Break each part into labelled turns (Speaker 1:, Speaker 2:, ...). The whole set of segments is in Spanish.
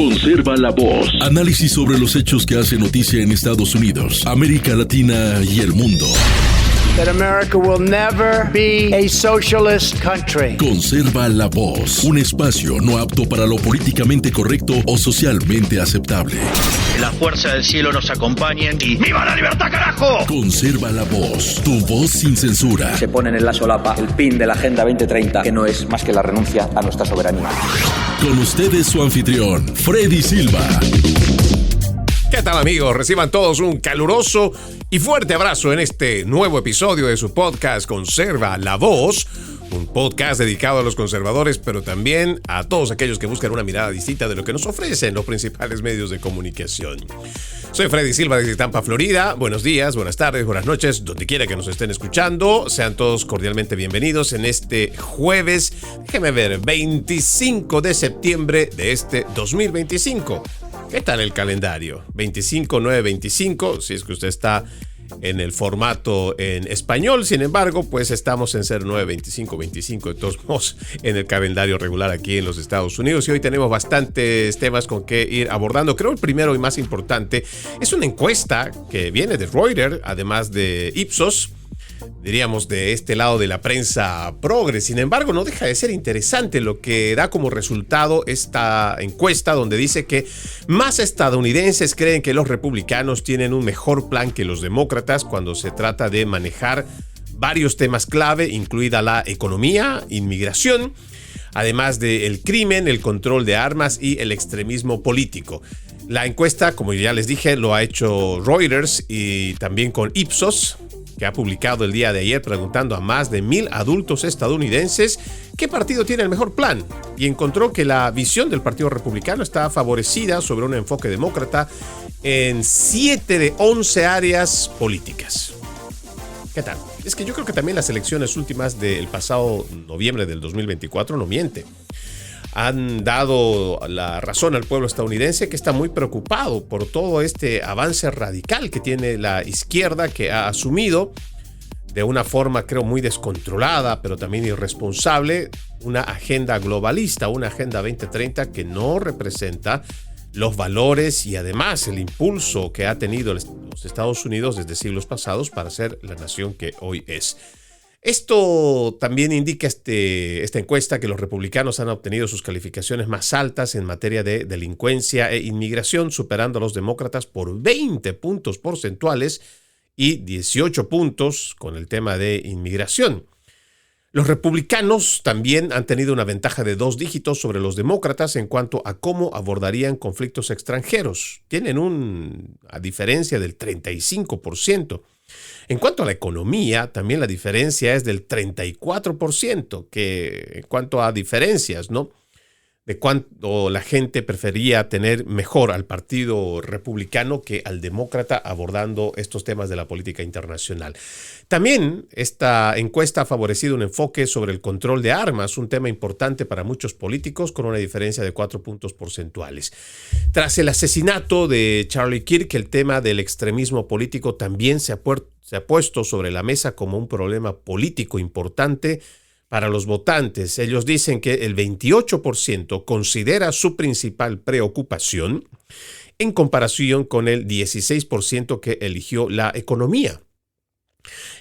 Speaker 1: Conserva la voz. Análisis sobre los hechos que hacen noticia en Estados Unidos, América Latina y el mundo.
Speaker 2: That America will never be a socialist country.
Speaker 1: Conserva la voz. Un espacio no apto para lo políticamente correcto o socialmente aceptable.
Speaker 3: La fuerza del cielo nos acompañe y ¡viva la libertad, carajo!
Speaker 1: Conserva la voz. Tu voz sin censura.
Speaker 4: Se ponen en la solapa el pin de la Agenda 2030, que no es más que la renuncia a nuestra soberanía.
Speaker 1: Con ustedes su anfitrión, Freddy Silva.
Speaker 5: ¿Qué tal, amigos? Reciban todos un caluroso y fuerte abrazo en este nuevo episodio de su podcast Conserva la Voz, un podcast dedicado a los conservadores, pero también a todos aquellos que buscan una mirada distinta de lo que nos ofrecen los principales medios de comunicación. Soy Freddy Silva desde Tampa, Florida. Buenos días, buenas tardes, buenas noches, donde quiera que nos estén escuchando. Sean todos cordialmente bienvenidos en este jueves, déjeme ver, 25 de septiembre de este 2025. ¿Qué tal el calendario? 25-9-25, si es que usted está en el formato en español. Sin embargo, pues estamos en 09-25-25 de todos modos en el calendario regular aquí en los Estados Unidos. Y hoy tenemos bastantes temas con que ir abordando. Creo el primero y más importante es una encuesta que viene de Reuters, además de Ipsos. Diríamos de este lado de la prensa progre. Sin embargo, no deja de ser interesante lo que da como resultado esta encuesta, donde dice que más estadounidenses creen que los republicanos tienen un mejor plan que los demócratas cuando se trata de manejar varios temas clave, incluida la economía, inmigración, además del crimen, el control de armas y el extremismo político. La encuesta, como ya les dije, lo ha hecho Reuters y también con Ipsos, que ha publicado el día de ayer preguntando a más de 1,000 adultos estadounidenses qué partido tiene el mejor plan, y encontró que la visión del Partido Republicano está favorecida sobre un enfoque demócrata en 7 de 11 áreas políticas. ¿Qué tal? Es que yo creo que también las elecciones últimas del pasado noviembre del 2024 no mienten. Han dado la razón al pueblo estadounidense, que está muy preocupado por todo este avance radical que tiene la izquierda, que ha asumido de una forma, creo, muy descontrolada, pero también irresponsable, una agenda globalista, una agenda 2030 que no representa los valores y además el impulso que ha tenido los Estados Unidos desde siglos pasados para ser la nación que hoy es. Esto también indica esta encuesta que los republicanos han obtenido sus calificaciones más altas en materia de delincuencia e inmigración, superando a los demócratas por 20 puntos porcentuales y 18 puntos con el tema de inmigración. Los republicanos también han tenido una ventaja de 2 dígitos sobre los demócratas en cuanto a cómo abordarían conflictos extranjeros. Tienen a diferencia del 35%. En cuanto a la economía, también la diferencia es del 34%, que en cuanto a diferencias, ¿no?, de cuánto la gente prefería tener mejor al Partido Republicano que al Demócrata abordando estos temas de la política internacional. También esta encuesta ha favorecido un enfoque sobre el control de armas, un tema importante para muchos políticos, con una diferencia de 4 puntos porcentuales. Tras el asesinato de Charlie Kirk, el tema del extremismo político también se ha puesto sobre la mesa como un problema político importante para los votantes. Ellos dicen que el 28% considera su principal preocupación en comparación con el 16% que eligió la economía.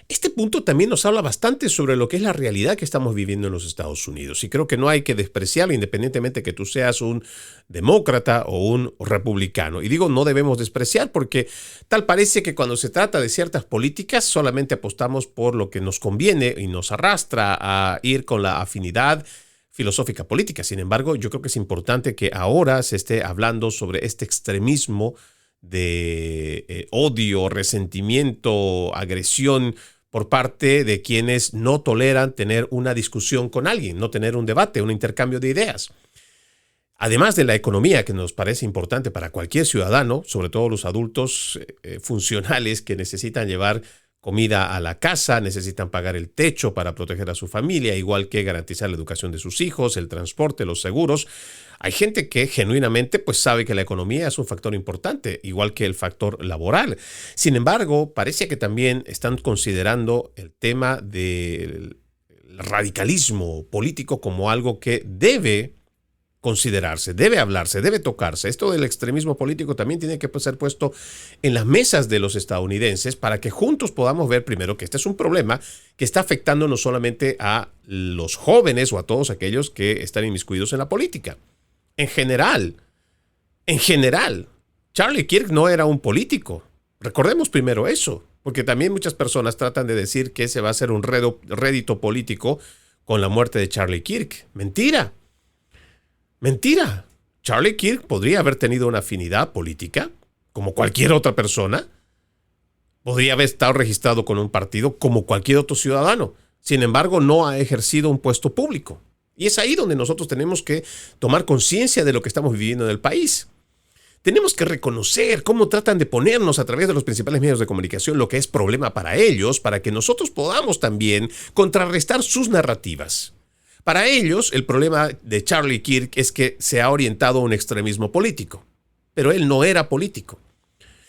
Speaker 5: Este punto también nos habla bastante sobre lo que es la realidad que estamos viviendo en los Estados Unidos, y creo que no hay que despreciarlo independientemente que tú seas un demócrata o un republicano. Y digo, no debemos despreciar porque tal parece que cuando se trata de ciertas políticas solamente apostamos por lo que nos conviene y nos arrastra a ir con la afinidad filosófica política. Sin embargo, yo creo que es importante que ahora se esté hablando sobre este extremismo de odio, resentimiento, agresión por parte de quienes no toleran tener una discusión con alguien, no tener un debate, un intercambio de ideas. Además de la economía, que nos parece importante para cualquier ciudadano, sobre todo los adultos funcionales que necesitan llevar comida a la casa, necesitan pagar el techo para proteger a su familia, igual que garantizar la educación de sus hijos, el transporte, los seguros. Hay gente que genuinamente pues sabe que la economía es un factor importante, igual que el factor laboral. Sin embargo, parece que también están considerando el tema del radicalismo político como algo que debe considerarse, debe hablarse, debe tocarse. Esto del extremismo político también tiene que ser puesto en las mesas de los estadounidenses para que juntos podamos ver primero que este es un problema que está afectando no solamente a los jóvenes o a todos aquellos que están inmiscuidos en la política. En general, Charlie Kirk no era un político. Recordemos primero eso, porque también muchas personas tratan de decir que ese va a ser un rédito político con la muerte de Charlie Kirk. Mentira. Charlie Kirk podría haber tenido una afinidad política, como cualquier otra persona. Podría haber estado registrado con un partido como cualquier otro ciudadano. Sin embargo, no ha ejercido un puesto público. Y es ahí donde nosotros tenemos que tomar conciencia de lo que estamos viviendo en el país. Tenemos que reconocer cómo tratan de ponernos a través de los principales medios de comunicación lo que es problema para ellos, para que nosotros podamos también contrarrestar sus narrativas. Para ellos, el problema de Charlie Kirk es que se ha orientado a un extremismo político, pero él no era político.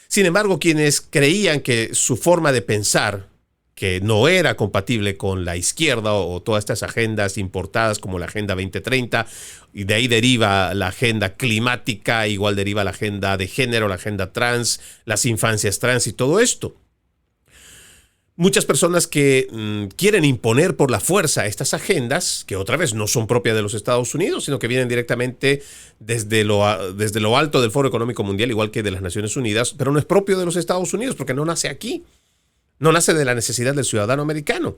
Speaker 5: Sin embargo, quienes creían que su forma de pensar, que no era compatible con la izquierda o todas estas agendas importadas como la Agenda 2030, y de ahí deriva la agenda climática, igual deriva la agenda de género, la agenda trans, las infancias trans y todo esto. Muchas personas que quieren imponer por la fuerza estas agendas, que otra vez no son propias de los Estados Unidos, sino que vienen directamente desde lo alto del Foro Económico Mundial, igual que de las Naciones Unidas, pero no es propio de los Estados Unidos porque no nace aquí. No nace de la necesidad del ciudadano americano.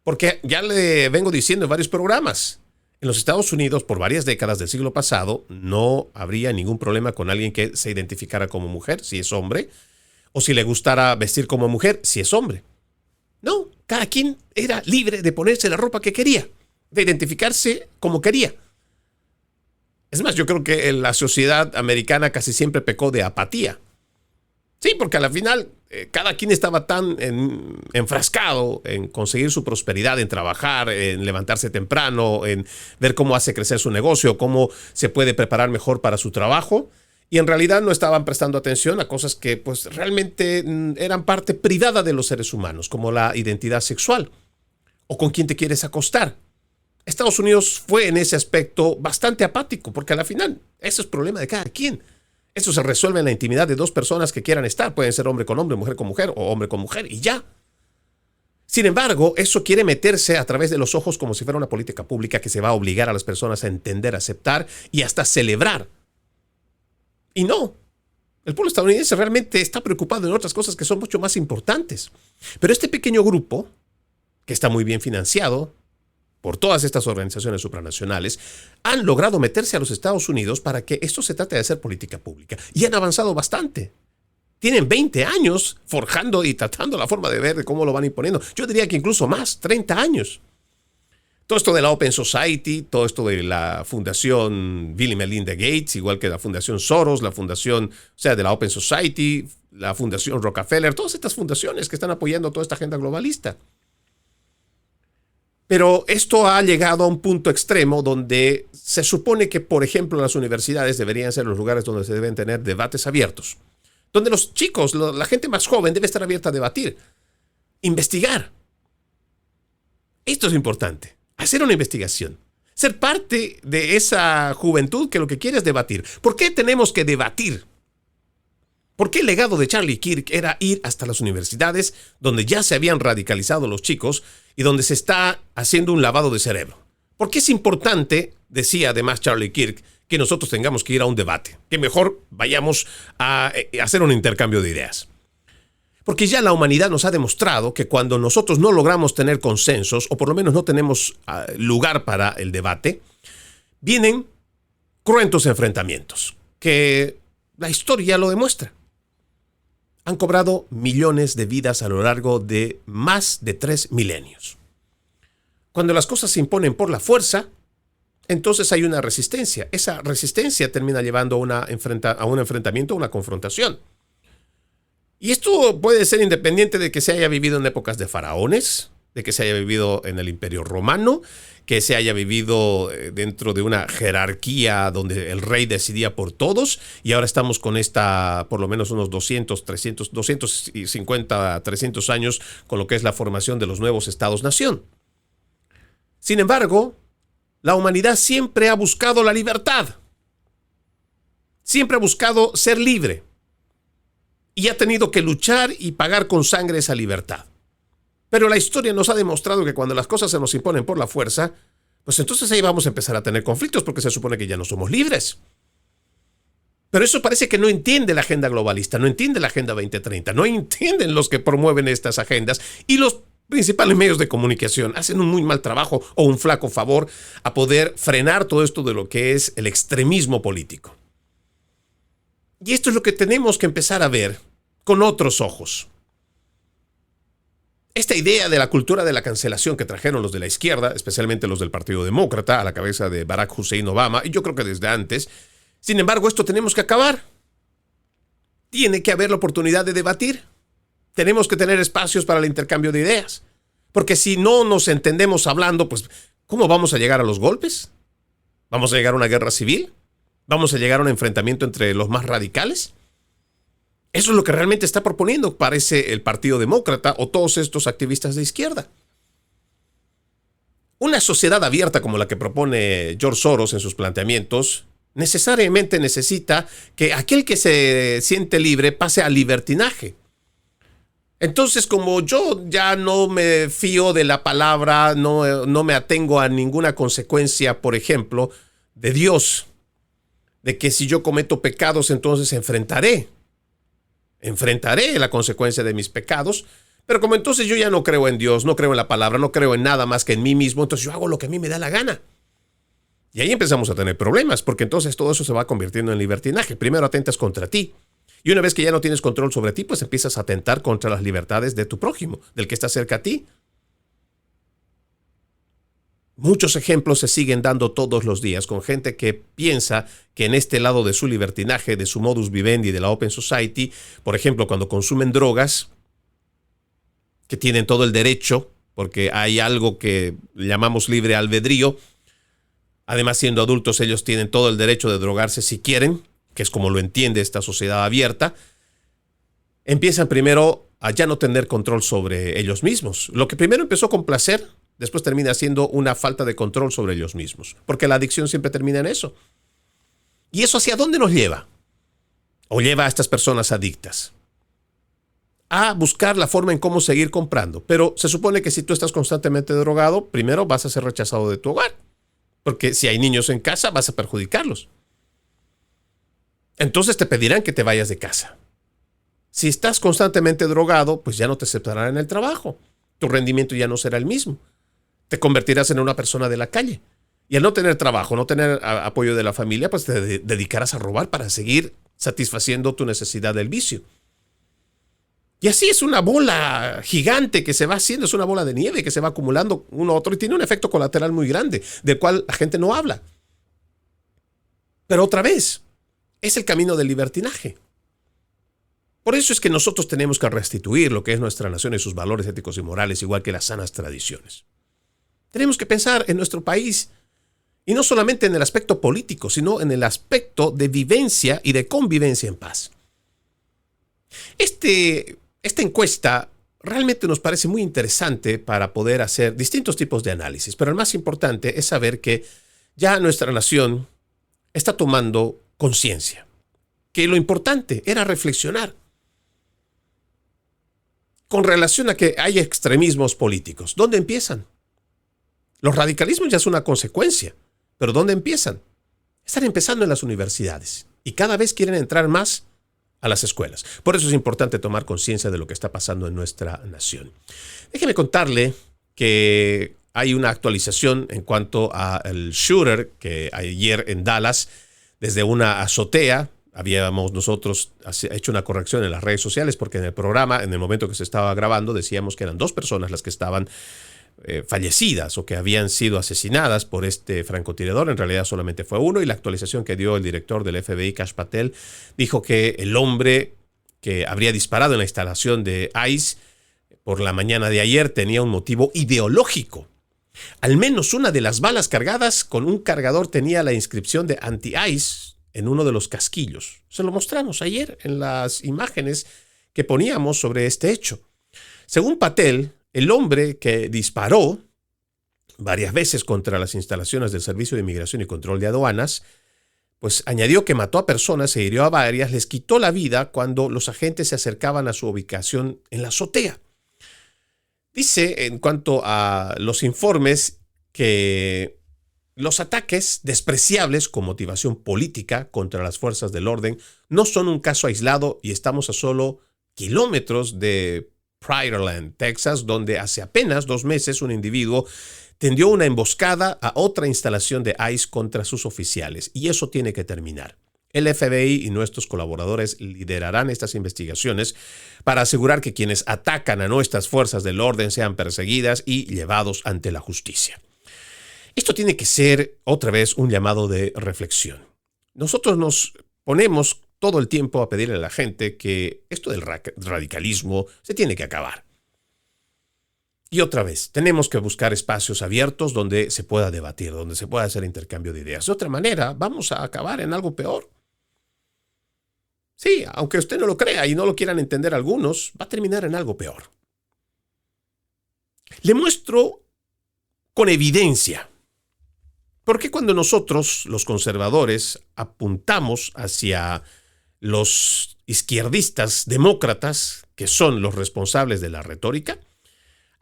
Speaker 5: Porque ya le vengo diciendo en varios programas, en los Estados Unidos, por varias décadas del siglo pasado, no habría ningún problema con alguien que se identificara como mujer, si es hombre, o si le gustara vestir como mujer, si es hombre. No, cada quien era libre de ponerse la ropa que quería, de identificarse como quería. Es más, yo creo que la sociedad americana casi siempre pecó de apatía. Sí, porque al final cada quien estaba tan enfrascado en conseguir su prosperidad, en trabajar, en levantarse temprano, en ver cómo hace crecer su negocio, cómo se puede preparar mejor para su trabajo. Y en realidad no estaban prestando atención a cosas que pues realmente eran parte privada de los seres humanos, como la identidad sexual o con quién te quieres acostar. Estados Unidos fue en ese aspecto bastante apático, porque al final ese es problema de cada quien. Eso se resuelve en la intimidad de dos personas que quieran estar. Pueden ser hombre con hombre, mujer con mujer o hombre con mujer y ya. Sin embargo, eso quiere meterse a través de los ojos como si fuera una política pública que se va a obligar a las personas a entender, aceptar y hasta celebrar. Y no, el pueblo estadounidense realmente está preocupado en otras cosas que son mucho más importantes. Pero este pequeño grupo, que está muy bien financiado por todas estas organizaciones supranacionales, han logrado meterse a los Estados Unidos para que esto se trate de hacer política pública. Y han avanzado bastante. Tienen 20 años forjando y tratando la forma de ver de cómo lo van imponiendo. Yo diría que incluso más, 30 años. Todo esto de la Open Society, todo esto de la Fundación Bill y Melinda Gates, igual que la Fundación Soros, la Fundación, de la Open Society, la Fundación Rockefeller, todas estas fundaciones que están apoyando toda esta agenda globalista. Pero esto ha llegado a un punto extremo donde se supone que, por ejemplo, las universidades deberían ser los lugares donde se deben tener debates abiertos. Donde los chicos, la gente más joven debe estar abierta a debatir, investigar. Esto es importante. Hacer una investigación, ser parte de esa juventud que lo que quiere es debatir. ¿Por qué tenemos que debatir? ¿Por qué el legado de Charlie Kirk era ir hasta las universidades donde ya se habían radicalizado los chicos y donde se está haciendo un lavado de cerebro? ¿Por qué es importante, decía además Charlie Kirk, que nosotros tengamos que ir a un debate? Que mejor vayamos a hacer un intercambio de ideas. Porque ya la humanidad nos ha demostrado que cuando nosotros no logramos tener consensos, o por lo menos no tenemos lugar para el debate, vienen cruentos enfrentamientos, que la historia lo demuestra. Han cobrado millones de vidas a lo largo de más de 3 milenios. Cuando las cosas se imponen por la fuerza, entonces hay una resistencia. Esa resistencia termina llevando a un enfrentamiento, a una confrontación. Y esto puede ser independiente de que se haya vivido en épocas de faraones, de que se haya vivido en el Imperio Romano, que se haya vivido dentro de una jerarquía donde el rey decidía por todos, y ahora estamos con esta, por lo menos unos 250, 300 años con lo que es la formación de los nuevos estados-nación. Sin embargo, la humanidad siempre ha buscado la libertad. Siempre ha buscado ser libre. Y ha tenido que luchar y pagar con sangre esa libertad. Pero la historia nos ha demostrado que cuando las cosas se nos imponen por la fuerza, pues entonces ahí vamos a empezar a tener conflictos porque se supone que ya no somos libres. Pero eso parece que no entiende la agenda globalista, no entiende la Agenda 2030, no entienden los que promueven estas agendas y los principales medios de comunicación hacen un muy mal trabajo o un flaco favor a poder frenar todo esto de lo que es el extremismo político. Y esto es lo que tenemos que empezar a ver con otros ojos. Esta idea de la cultura de la cancelación que trajeron los de la izquierda, especialmente los del Partido Demócrata, a la cabeza de Barack Hussein Obama, y yo creo que desde antes, sin embargo, esto tenemos que acabar. Tiene que haber la oportunidad de debatir. Tenemos que tener espacios para el intercambio de ideas. Porque si no nos entendemos hablando, pues, ¿cómo vamos a llegar a los golpes? ¿Vamos a llegar a una guerra civil? ¿Vamos a llegar a un enfrentamiento entre los más radicales? Eso es lo que realmente está proponiendo, parece, el Partido Demócrata o todos estos activistas de izquierda. Una sociedad abierta como la que propone George Soros en sus planteamientos necesariamente necesita que aquel que se siente libre pase al libertinaje. Entonces, como yo ya no me fío de la palabra, no me atengo a ninguna consecuencia, por ejemplo, de Dios, de que si yo cometo pecados, entonces enfrentaré la consecuencia de mis pecados, pero como entonces yo ya no creo en Dios, no creo en la palabra, no creo en nada más que en mí mismo, entonces yo hago lo que a mí me da la gana. Y ahí empezamos a tener problemas, porque entonces todo eso se va convirtiendo en libertinaje. Primero atentas contra ti. Y una vez que ya no tienes control sobre ti, pues empiezas a atentar contra las libertades de tu prójimo, del que está cerca a ti. Muchos ejemplos se siguen dando todos los días con gente que piensa que en este lado de su libertinaje, de su modus vivendi, de la Open Society, por ejemplo, cuando consumen drogas, que tienen todo el derecho, porque hay algo que llamamos libre albedrío. Además, siendo adultos, ellos tienen todo el derecho de drogarse si quieren, que es como lo entiende esta sociedad abierta. Empiezan primero a ya no tener control sobre ellos mismos. Lo que primero empezó con placer, después termina siendo una falta de control sobre ellos mismos, porque la adicción siempre termina en eso. ¿Y eso hacia dónde nos lleva? O lleva a estas personas adictas a buscar la forma en cómo seguir comprando. Pero se supone que si tú estás constantemente drogado, primero vas a ser rechazado de tu hogar. Porque si hay niños en casa, vas a perjudicarlos. Entonces te pedirán que te vayas de casa. Si estás constantemente drogado, pues ya no te aceptarán en el trabajo. Tu rendimiento ya no será el mismo. Te convertirás en una persona de la calle. Y al no tener trabajo, no tener apoyo de la familia, pues te dedicarás a robar para seguir satisfaciendo tu necesidad del vicio. Y así es una bola gigante que se va haciendo, es una bola de nieve que se va acumulando uno a otro y tiene un efecto colateral muy grande, del cual la gente no habla. Pero otra vez, es el camino del libertinaje. Por eso es que nosotros tenemos que restituir lo que es nuestra nación y sus valores éticos y morales, igual que las sanas tradiciones. Tenemos que pensar en nuestro país, y no solamente en el aspecto político, sino en el aspecto de vivencia y de convivencia en paz. Esta encuesta realmente nos parece muy interesante para poder hacer distintos tipos de análisis, pero el más importante es saber que ya nuestra nación está tomando conciencia, que lo importante era reflexionar con relación a que hay extremismos políticos. ¿Dónde empiezan? Los radicalismos ya es una consecuencia, pero ¿dónde empiezan? Están empezando en las universidades y cada vez quieren entrar más a las escuelas. Por eso es importante tomar conciencia de lo que está pasando en nuestra nación. Déjeme contarle que hay una actualización en cuanto al shooter que ayer en Dallas, desde una azotea, habíamos nosotros hecho una corrección en las redes sociales porque en el programa, en el momento que se estaba grabando, decíamos que eran 2 personas las que estaban fallecidas o que habían sido asesinadas por este francotirador. En realidad solamente fue uno, y la actualización que dio el director del FBI, Kash Patel, dijo que el hombre que habría disparado en la instalación de ICE por la mañana de ayer tenía un motivo ideológico. Al menos una de las balas cargadas con un cargador tenía la inscripción de anti-ICE en uno de los casquillos. Se lo mostramos ayer en las imágenes que poníamos sobre este hecho. Según Patel, el hombre que disparó varias veces contra las instalaciones del Servicio de Inmigración y Control de Aduanas, pues añadió que mató a personas e hirió a varias, les quitó la vida cuando los agentes se acercaban a su ubicación en la azotea. Dice, en cuanto a los informes, que los ataques despreciables con motivación política contra las fuerzas del orden no son un caso aislado y estamos a solo kilómetros de Pryorland, Texas, donde hace apenas 2 meses un individuo tendió una emboscada a otra instalación de ICE contra sus oficiales. Y eso tiene que terminar. El FBI y nuestros colaboradores liderarán estas investigaciones para asegurar que quienes atacan a nuestras fuerzas del orden sean perseguidas y llevados ante la justicia. Esto tiene que ser, otra vez, un llamado de reflexión. Nosotros nos ponemos todo el tiempo a pedirle a la gente que esto del radicalismo se tiene que acabar. Y otra vez, tenemos que buscar espacios abiertos donde se pueda debatir, donde se pueda hacer intercambio de ideas. De otra manera, vamos a acabar en algo peor. Sí, aunque usted no lo crea y no lo quieran entender algunos, va a terminar en algo peor. Le muestro con evidencia por qué cuando nosotros, los conservadores, apuntamos hacia los izquierdistas demócratas, que son los responsables de la retórica,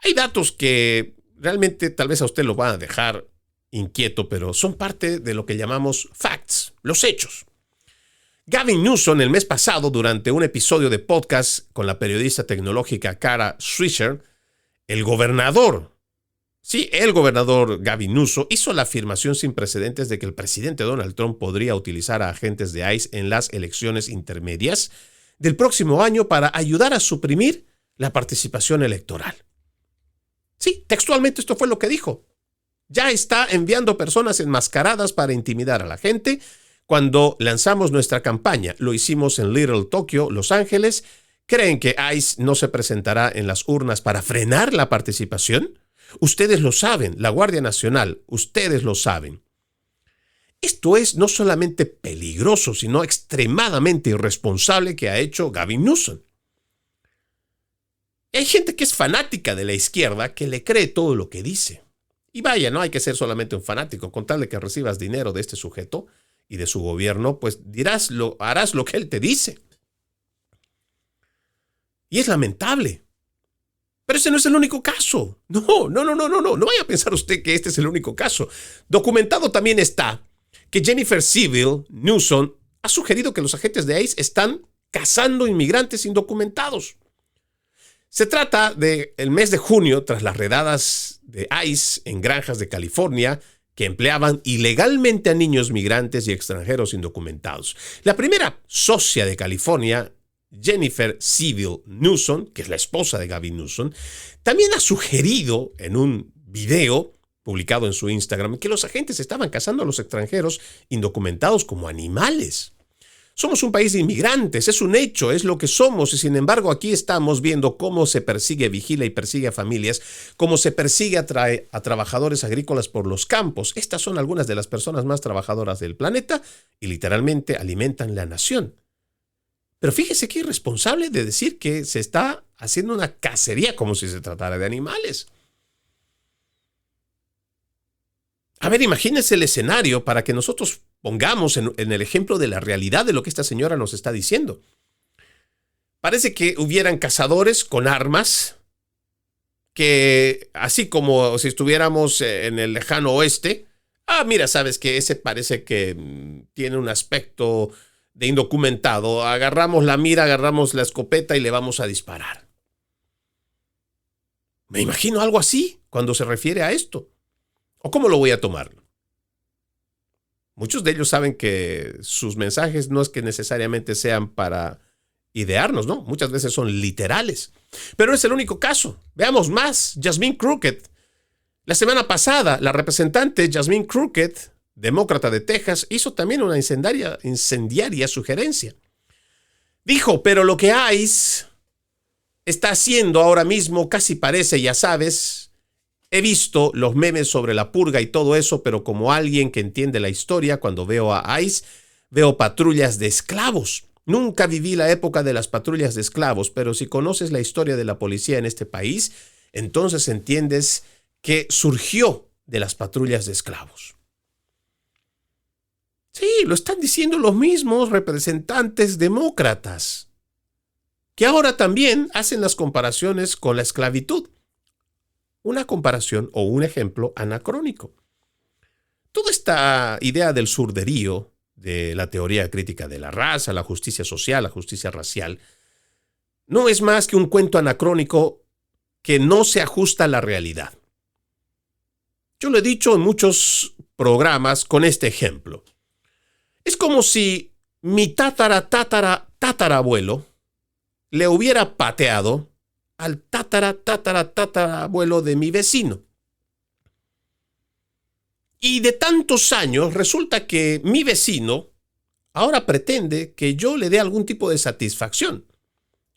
Speaker 5: hay datos que realmente tal vez a usted lo van a dejar inquieto, pero son parte de lo que llamamos facts, los hechos. Gavin Newsom, el mes pasado, durante un episodio de podcast con la periodista tecnológica Kara Swisher, el gobernador Gavin Newsom hizo la afirmación sin precedentes de que el presidente Donald Trump podría utilizar a agentes de ICE en las elecciones intermedias del próximo año para ayudar a suprimir la participación electoral. Sí, textualmente esto fue lo que dijo. Ya está enviando personas enmascaradas para intimidar a la gente. Cuando lanzamos nuestra campaña, lo hicimos en Little Tokyo, Los Ángeles. ¿Creen que ICE no se presentará en las urnas para frenar la participación? Ustedes lo saben, la Guardia Nacional, ustedes lo saben. Esto es no solamente peligroso, sino extremadamente irresponsable que ha hecho Gavin Newsom. Hay gente que es fanática de la izquierda que le cree todo lo que dice. Y vaya, no hay que ser solamente un fanático, con tal de que recibas dinero de este sujeto y de su gobierno, pues harás lo que él te dice. Y es lamentable. Pero ese no es el único caso. No vaya a pensar usted que este es el único caso. Documentado también está que Jennifer Civil Newsom ha sugerido que los agentes de ICE están cazando inmigrantes indocumentados. Se trata del mes de junio, tras las redadas de ICE en granjas de California, que empleaban ilegalmente a niños migrantes y extranjeros indocumentados. La primera socia de California, Jennifer Civil Newsom, que es la esposa de Gavin Newsom, también ha sugerido en un video publicado en su Instagram que los agentes estaban cazando a los extranjeros indocumentados como animales. Somos un país de inmigrantes, es un hecho, es lo que somos, y sin embargo aquí estamos viendo cómo se persigue, vigila y persigue a familias, cómo se persigue a trabajadores agrícolas por los campos. Estas son algunas de las personas más trabajadoras del planeta y literalmente alimentan la nación. Pero fíjese qué irresponsable de decir que se está haciendo una cacería como si se tratara de animales. A ver, imagínense el escenario para que nosotros pongamos en el ejemplo de la realidad de lo que esta señora nos está diciendo. Parece que hubieran cazadores con armas que, así como si estuviéramos en el lejano oeste, mira, sabes que ese parece que tiene un aspecto de indocumentado. Agarramos la mira, agarramos la escopeta y le vamos a disparar. Me imagino algo así cuando se refiere a esto. ¿O cómo lo voy a tomar? Muchos de ellos saben que sus mensajes no es que necesariamente sean para idearnos, ¿no? Muchas veces son literales. Pero no es el único caso. Veamos más. Jasmine Crockett. La semana pasada, la representante Jasmine Crockett, demócrata de Texas, hizo también una incendiaria sugerencia. Dijo, pero lo que ICE está haciendo ahora mismo casi parece, ya sabes, he visto los memes sobre la purga y todo eso, pero como alguien que entiende la historia, cuando veo a ICE, veo patrullas de esclavos. Nunca viví la época de las patrullas de esclavos, pero si conoces la historia de la policía en este país, entonces entiendes que surgió de las patrullas de esclavos. Sí, lo están diciendo los mismos representantes demócratas, que ahora también hacen las comparaciones con la esclavitud. Una comparación o un ejemplo anacrónico. Toda esta idea del surderío, de la teoría crítica de la raza, la justicia social, la justicia racial, no es más que un cuento anacrónico que no se ajusta a la realidad. Yo lo he dicho en muchos programas con este ejemplo. Es como si mi tatarabuelo le hubiera pateado al tatarabuelo de mi vecino. Y de tantos años resulta que mi vecino ahora pretende que yo le dé algún tipo de satisfacción,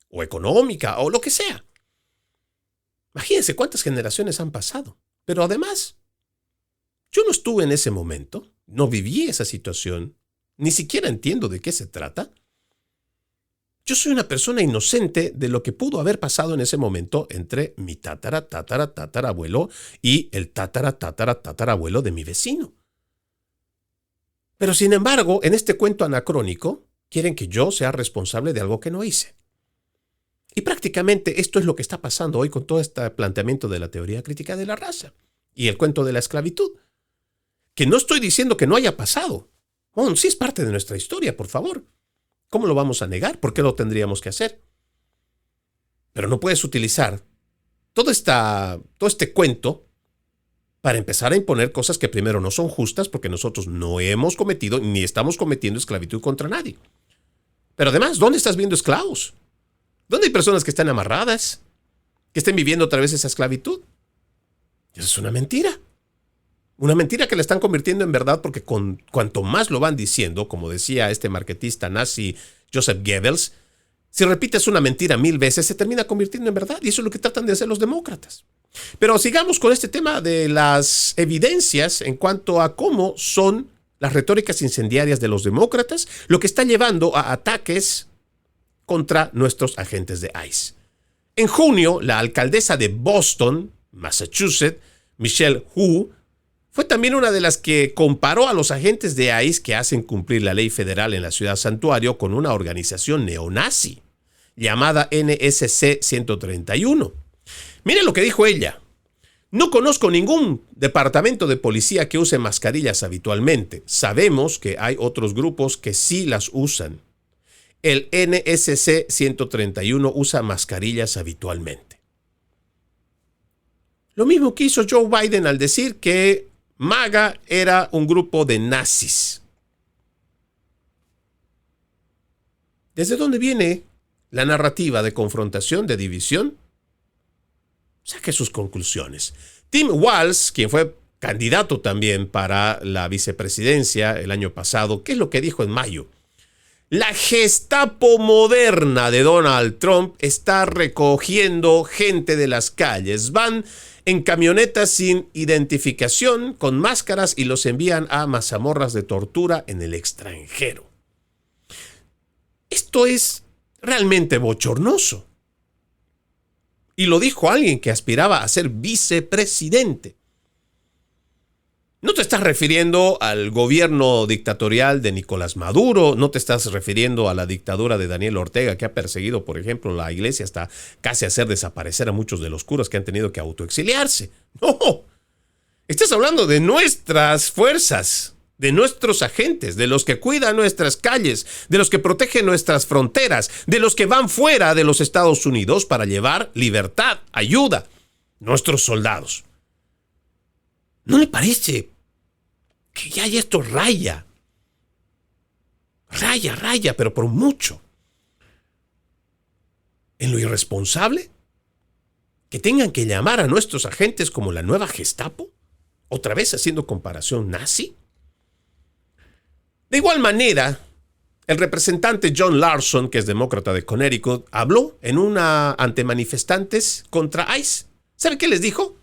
Speaker 5: o económica, o lo que sea. Imagínense cuántas generaciones han pasado. Pero además, yo no estuve en ese momento, no viví esa situación, ni siquiera entiendo de qué se trata. Yo soy una persona inocente de lo que pudo haber pasado en ese momento entre mi tatarabuelo y el tatarabuelo de mi vecino. Pero sin embargo, en este cuento anacrónico, quieren que yo sea responsable de algo que no hice. Y prácticamente esto es lo que está pasando hoy con todo este planteamiento de la teoría crítica de la raza y el cuento de la esclavitud. Que no estoy diciendo que no haya pasado. Bueno, sí es parte de nuestra historia, por favor. ¿Cómo lo vamos a negar? ¿Por qué lo tendríamos que hacer? Pero no puedes utilizar todo este cuento para empezar a imponer cosas que primero no son justas porque nosotros no hemos cometido ni estamos cometiendo esclavitud contra nadie. Pero además, ¿dónde estás viendo esclavos? ¿Dónde hay personas que están amarradas? ¿Que estén viviendo otra vez esa esclavitud? Eso es una mentira. Una mentira que la están convirtiendo en verdad porque cuanto más lo van diciendo, como decía este marketista nazi Joseph Goebbels, si repites una mentira 1000 veces se termina convirtiendo en verdad y eso es lo que tratan de hacer los demócratas. Pero sigamos con este tema de las evidencias en cuanto a cómo son las retóricas incendiarias de los demócratas, lo que está llevando a ataques contra nuestros agentes de ICE. En junio, la alcaldesa de Boston, Massachusetts, Michelle Wu, fue también una de las que comparó a los agentes de ICE que hacen cumplir la ley federal en la ciudad santuario con una organización neonazi llamada NSC 131. Miren lo que dijo ella. No conozco ningún departamento de policía que use mascarillas habitualmente. Sabemos que hay otros grupos que sí las usan. El NSC 131 usa mascarillas habitualmente. Lo mismo que hizo Joe Biden al decir que MAGA era un grupo de nazis. ¿Desde dónde viene la narrativa de confrontación, de división? Saque sus conclusiones. Tim Walz, quien fue candidato también para la vicepresidencia el año pasado, ¿qué es lo que dijo en mayo? La Gestapo moderna de Donald Trump está recogiendo gente de las calles. Van en camionetas sin identificación, con máscaras y los envían a mazamorras de tortura en el extranjero. Esto es realmente bochornoso. Y lo dijo alguien que aspiraba a ser vicepresidente. No te estás refiriendo al gobierno dictatorial de Nicolás Maduro, no te estás refiriendo a la dictadura de Daniel Ortega, que ha perseguido, por ejemplo, la iglesia hasta casi hacer desaparecer a muchos de los curas que han tenido que autoexiliarse. No, estás hablando de nuestras fuerzas, de nuestros agentes, de los que cuidan nuestras calles, de los que protegen nuestras fronteras, de los que van fuera de los Estados Unidos para llevar libertad, ayuda, nuestros soldados. ¿No le parece que ya esto raya, pero por mucho, en lo irresponsable? ¿Que tengan que llamar a nuestros agentes como la nueva Gestapo? ¿Otra vez haciendo comparación nazi? De igual manera, el representante John Larson, que es demócrata de Connecticut, habló ante manifestantes contra ICE. ¿Sabe qué les dijo?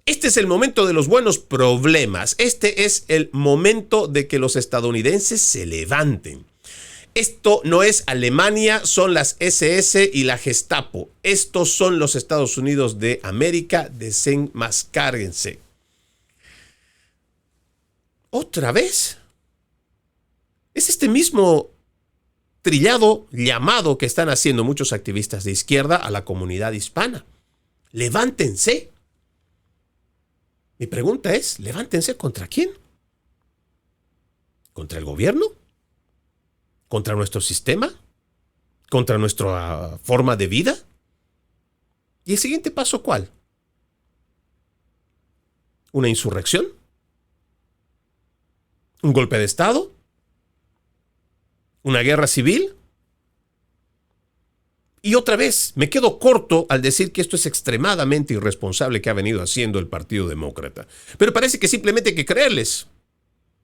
Speaker 5: Este es el momento de los buenos problemas. Este es el momento de que los estadounidenses se levanten. Esto no es Alemania, son las SS y la Gestapo. Estos son los Estados Unidos de América, desenmascárense. ¿Otra vez? Es este mismo trillado llamado que están haciendo muchos activistas de izquierda a la comunidad hispana. Levántense. Mi pregunta es, ¿levántense contra quién? ¿Contra el gobierno? ¿Contra nuestro sistema? ¿Contra nuestra forma de vida? ¿Y el siguiente paso cuál? ¿Una insurrección? ¿Un golpe de Estado? ¿Una guerra civil? Y otra vez, me quedo corto al decir que esto es extremadamente irresponsable que ha venido haciendo el Partido Demócrata. Pero parece que simplemente hay que creerles.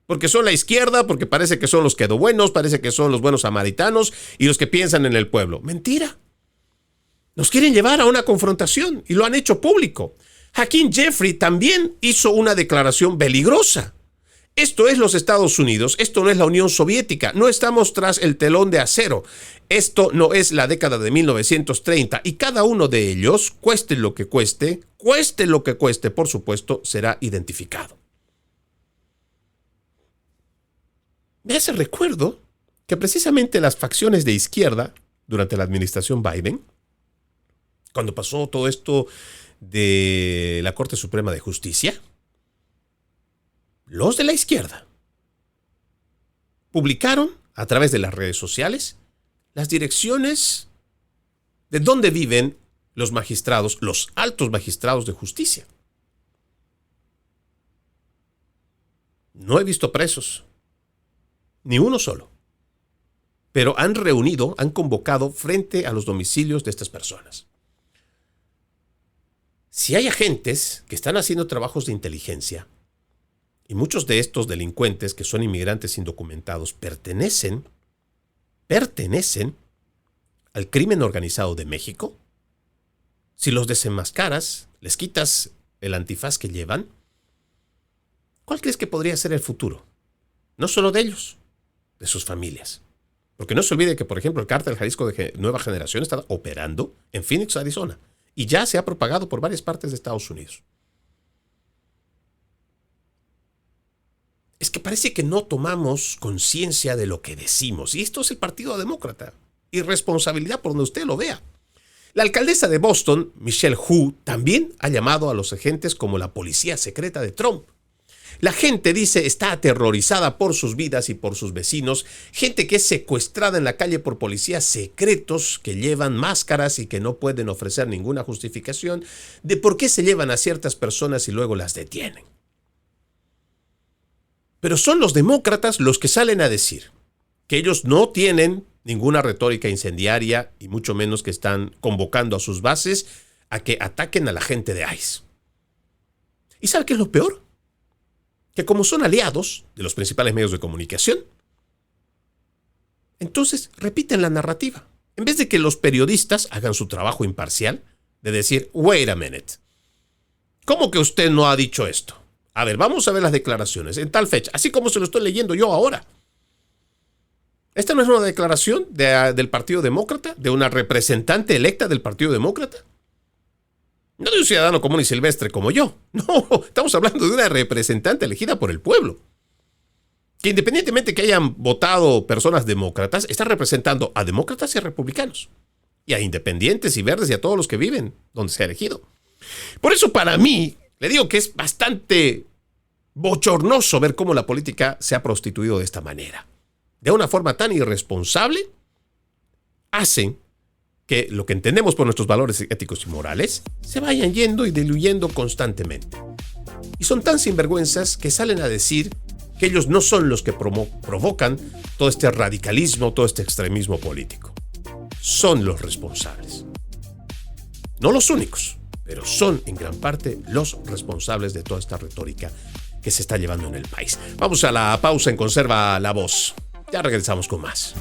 Speaker 5: Porque son la izquierda, porque parece que son los quedobuenos, parece que son los buenos samaritanos y los que piensan en el pueblo. Mentira. Nos quieren llevar a una confrontación y lo han hecho público. Hakeem Jeffrey también hizo una declaración peligrosa. Esto es los Estados Unidos, esto no es la Unión Soviética, no estamos tras el telón de acero. Esto no es la década de 1930 y cada uno de ellos, cueste lo que cueste, por supuesto, será identificado. Me hace recuerdo que precisamente las facciones de izquierda durante la administración Biden, cuando pasó todo esto de la Corte Suprema de Justicia, los de la izquierda publicaron a través de las redes sociales las direcciones de dónde viven los magistrados, los altos magistrados de justicia. No he visto presos, ni uno solo, pero han convocado frente a los domicilios de estas personas. Si hay agentes que están haciendo trabajos de inteligencia, y muchos de estos delincuentes que son inmigrantes indocumentados pertenecen al crimen organizado de México, si los desenmascaras, les quitas el antifaz que llevan, ¿cuál crees que podría ser el futuro? No solo de ellos, de sus familias. Porque no se olvide que, por ejemplo, el Cártel Jalisco de Nueva Generación está operando en Phoenix, Arizona, y ya se ha propagado por varias partes de Estados Unidos. Es que parece que no tomamos conciencia de lo que decimos. Y esto es el Partido Demócrata. Irresponsabilidad por donde usted lo vea. La alcaldesa de Boston, Michelle Wu, también ha llamado a los agentes como la policía secreta de Trump. La gente, dice, está aterrorizada por sus vidas y por sus vecinos. Gente que es secuestrada en la calle por policías secretos que llevan máscaras y que no pueden ofrecer ninguna justificación de por qué se llevan a ciertas personas y luego las detienen. Pero son los demócratas los que salen a decir que ellos no tienen ninguna retórica incendiaria y mucho menos que están convocando a sus bases a que ataquen a la gente de ICE. ¿Y sabe qué es lo peor? Que como son aliados de los principales medios de comunicación, entonces repiten la narrativa. En vez de que los periodistas hagan su trabajo imparcial, de decir, wait a minute, ¿cómo que usted no ha dicho esto? A ver, vamos a ver las declaraciones en tal fecha, así como se lo estoy leyendo yo ahora. ¿Esta no es una declaración del Partido Demócrata, de una representante electa del Partido Demócrata? No de un ciudadano común y silvestre como yo. No, estamos hablando de una representante elegida por el pueblo. Que independientemente que hayan votado personas demócratas, está representando a demócratas y a republicanos. Y a independientes y verdes y a todos los que viven donde se ha elegido. Por eso para mí, le digo que es bastante bochornoso ver cómo la política se ha prostituido de esta manera. De una forma tan irresponsable, hacen que lo que entendemos por nuestros valores éticos y morales se vayan yendo y diluyendo constantemente. Y son tan sinvergüenzas que salen a decir que ellos no son los que provocan todo este radicalismo, todo este extremismo político. Son los responsables. No los únicos, pero son en gran parte los responsables de toda esta retórica que se está llevando en el país. Vamos a la pausa en Conserva la Voz. Ya regresamos con más.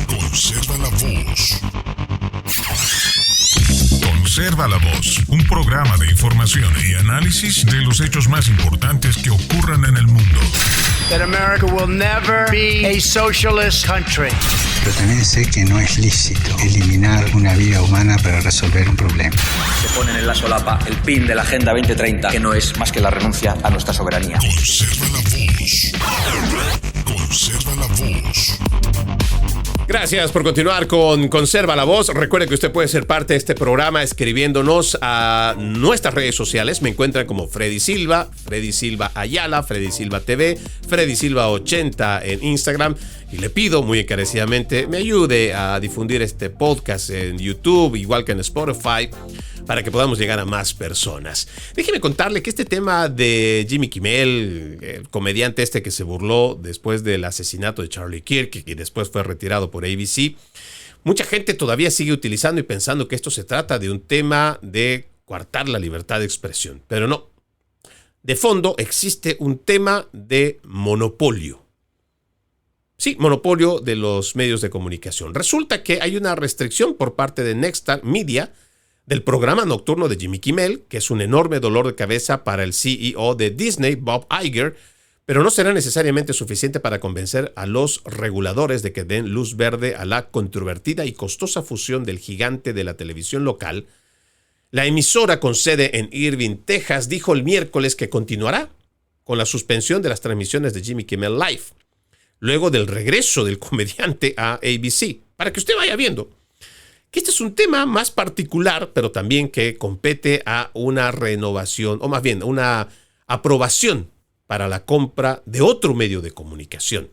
Speaker 6: Conserva la Voz. Conserva la Voz, un programa de información y análisis de los hechos más importantes que ocurran en el mundo.
Speaker 2: That America will never be a socialist country.
Speaker 7: pero también sé que no es lícito eliminar una vida humana para resolver un problema.
Speaker 4: Se ponen en la solapa el pin de la Agenda 2030, que no es más que la renuncia a nuestra soberanía.
Speaker 6: Conserva la voz. Conserva la voz.
Speaker 5: Gracias por continuar con Conserva la Voz. Recuerde que usted puede ser parte de este programa escribiéndonos a nuestras redes sociales. Me encuentran como Freddy Silva, Freddy Silva Ayala, Freddy Silva TV, Freddy Silva 80 en Instagram. Y le pido muy encarecidamente me ayude a difundir este podcast en YouTube, igual que en Spotify, para que podamos llegar a más personas. Déjeme contarle que este tema de Jimmy Kimmel, el comediante este que se burló después del asesinato de Charlie Kirk y después fue retirado por ABC, mucha gente todavía sigue utilizando y pensando que esto se trata de un tema de coartar la libertad de expresión. Pero no. De fondo existe un tema de monopolio. Sí, monopolio de los medios de comunicación. Resulta que hay una restricción por parte de Nexstar Media del programa nocturno de Jimmy Kimmel, que es un enorme dolor de cabeza para el CEO de Disney, Bob Iger, pero no será necesariamente suficiente para convencer a los reguladores de que den luz verde a la controvertida y costosa fusión del gigante de la televisión local. La emisora con sede en Irving, Texas, dijo el miércoles que continuará con la suspensión de las transmisiones de Jimmy Kimmel Live, luego del regreso del comediante a ABC, para que usted vaya viendo que este es un tema más particular, pero también que compete a una renovación, o más bien una aprobación para la compra de otro medio de comunicación.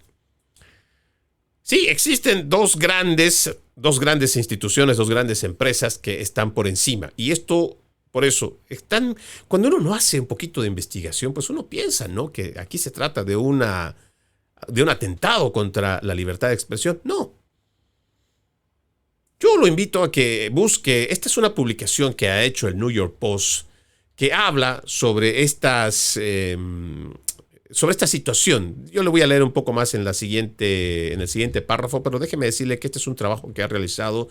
Speaker 5: Sí, existen dos grandes instituciones, dos grandes empresas que están por encima. Y esto, por eso, cuando uno no hace un poquito de investigación, pues uno piensa, ¿no?, que aquí se trata de un atentado contra la libertad de expresión. No. Yo lo invito a que busque, esta es una publicación que ha hecho el New York Post, que habla sobre esta situación. Yo le voy a leer un poco más en el siguiente párrafo, pero déjeme decirle que este es un trabajo que ha realizado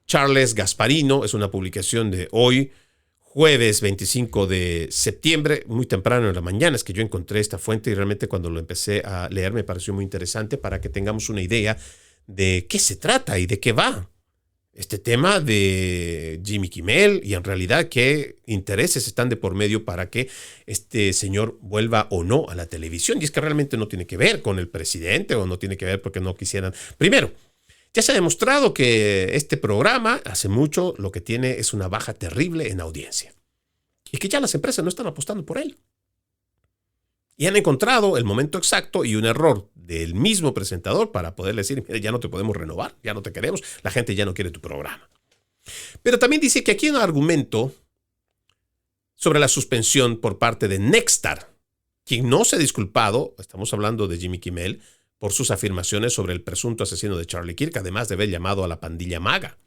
Speaker 5: Charles Gasparino. Es una publicación de hoy, jueves 25 de septiembre, muy temprano en la mañana. Es que yo encontré esta fuente y realmente cuando lo empecé a leer me pareció muy interesante para que tengamos una idea de qué se trata y de qué va este tema de Jimmy Kimmel y en realidad qué intereses están de por medio para que este señor vuelva o no a la televisión. Y es que realmente no tiene que ver con el presidente o no tiene que ver porque no quisieran. Primero, ya se ha demostrado que este programa hace mucho lo que tiene es una baja terrible en audiencia y que ya las empresas no están apostando por él. Y han encontrado el momento exacto y un error del mismo presentador para poder decir, mira, ya no te podemos renovar, ya no te queremos, la gente ya no quiere tu programa. Pero también dice que aquí hay un argumento sobre la suspensión por parte de Nexstar, quien no se ha disculpado, estamos hablando de Jimmy Kimmel, por sus afirmaciones sobre el presunto asesino de Charlie Kirk, además de haber llamado a la pandilla MAGA.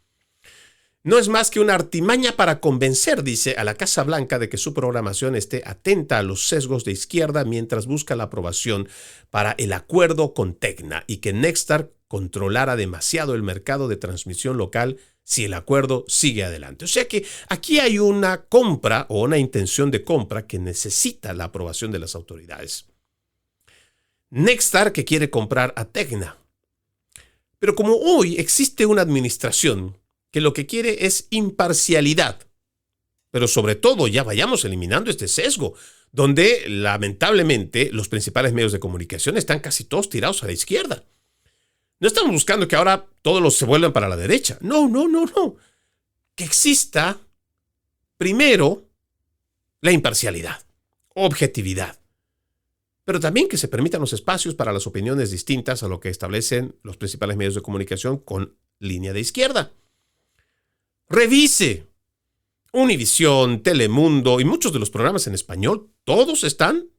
Speaker 5: No es más que una artimaña para convencer, dice, a la Casa Blanca de que su programación esté atenta a los sesgos de izquierda mientras busca la aprobación para el acuerdo con Tegna y que Nexstar controlara demasiado el mercado de transmisión local si el acuerdo sigue adelante. O sea que aquí hay una compra o una intención de compra que necesita la aprobación de las autoridades. Nexstar que quiere comprar a Tegna. Pero como hoy existe una administración que lo que quiere es imparcialidad, pero sobre todo ya vayamos eliminando este sesgo, donde lamentablemente los principales medios de comunicación están casi todos tirados a la izquierda. No estamos buscando que ahora todos los se vuelvan para la derecha. No. Que exista primero la imparcialidad, objetividad, pero también que se permitan los espacios para las opiniones distintas a lo que establecen los principales medios de comunicación con línea de izquierda. Revise. Univisión, Telemundo y muchos de los programas en español, todos están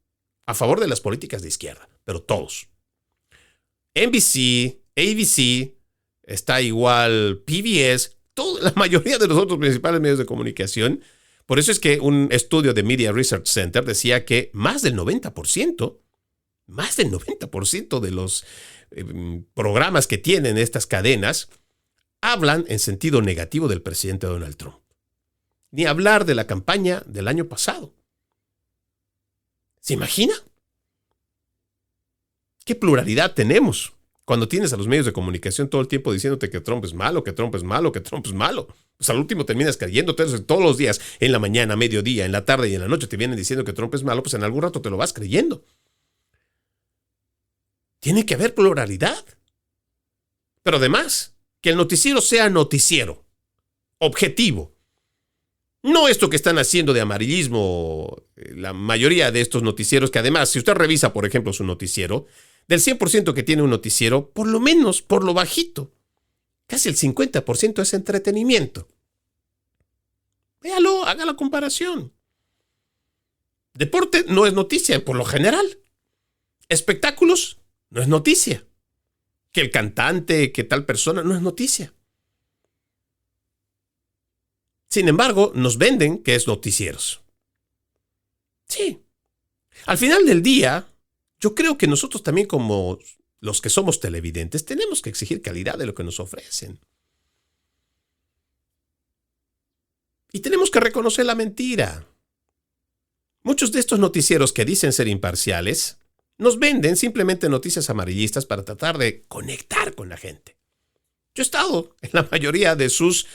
Speaker 5: a favor de las políticas de izquierda, pero todos. NBC, ABC, está igual PBS, la mayoría de los otros principales medios de comunicación. Por eso es que un estudio de Media Research Center decía que más del 90% de los programas que tienen estas cadenas hablan en sentido negativo del presidente Donald Trump. Ni hablar de la campaña del año pasado. ¿Se imagina? ¿Qué pluralidad tenemos Cuando tienes a los medios de comunicación todo el tiempo diciéndote que Trump es malo, que Trump es malo, que Trump es malo. Pues al último terminas creyendo. Entonces, todos los días, en la mañana, mediodía, en la tarde y en la noche te vienen diciendo que Trump es malo, pues en algún rato te lo vas creyendo. Tiene que haber pluralidad. Pero además, que el noticiero sea noticiero, objetivo. No esto que están haciendo de amarillismo la mayoría de estos noticieros, que además, si usted revisa, por ejemplo, su noticiero, del 100% que tiene un noticiero, por lo menos, por lo bajito, casi el 50% es entretenimiento. Véalo, haga la comparación. Deporte no es noticia, por lo general. Espectáculos no es noticia. Que el cantante, que tal persona, no es noticia. Sin embargo, nos venden que es noticieros. Sí. Al final del día, yo creo que nosotros también, como los que somos televidentes, tenemos que exigir calidad de lo que nos ofrecen. Y tenemos que reconocer la mentira. Muchos de estos noticieros que dicen ser imparciales nos venden simplemente noticias amarillistas para tratar de conectar con la gente. Yo he estado en la mayoría de sus